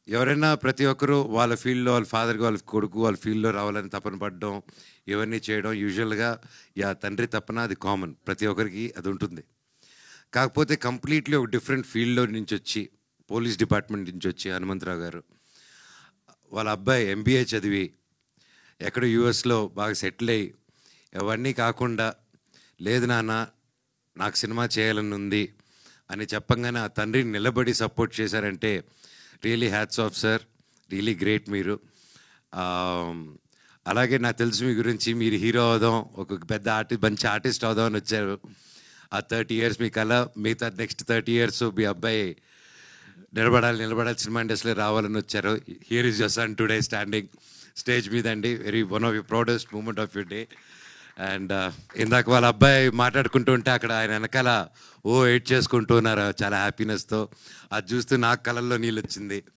ఎవరైనా ప్రతి ఒక్కరు వాళ్ళ ఫీల్డ్‌లో వాళ్ళ ఫాదర్‌కి, వాళ్ళ కొడుకు వాళ్ళ ఫీల్డ్‌లో రావాలని తపన పడడం, ఇవన్నీ చేయడం యూజువల్‌గా తండ్రి తపన అది కామన్. ప్రతి ఒక్కరికి అది ఉంటుంది. కాకపోతే కంప్లీట్‌లీ ఒక డిఫరెంట్ ఫీల్డ్‌లో నుంచొచ్చి, పోలీస్ డిపార్ట్మెంట్ నుంచొచ్చి హనుమంతరావు గారు, వాళ్ళ అబ్బాయి ఎంబీఏ చదివి, ఎక్కడో యూఎస్‌లో బాగా సెటిల్ అయ్యి, అవన్నీ కాకుండా లేదు నాన్న నాకు సినిమా చేయాలని ఉంది అని చెప్పంగానే ఆ తండ్రిని నిలబడి సపోర్ట్ చేశారంటే really hats off sir, really great మీరు. అలాగే నాకు తెలుసు మీ గురించి, మీరు హీరో అవుదాం, ఒక పెద్ద మంచి ఆర్టిస్ట్ అవుదాం అని వచ్చారు. ఆ 30 years మీ కళ, మిగతా నెక్స్ట్ 30 years మీ అబ్బాయి నిలబడాలి సినిమా ఇండస్ట్రీలో రావాలని వచ్చారు. Here is your son today standing stage మీద అండి. One of your proudest moment of your day. And ఇందాక వాళ్ళ అబ్బాయి మాట్లాడుకుంటూ ఉంటే అక్కడ ఆయన వెనకాల ఎయిట్ చేసుకుంటూ ఉన్నారు చాలా హ్యాపీనెస్తో. అది చూస్తూ నాకు కళ్ళల్లో నీళ్ళు వచ్చింది.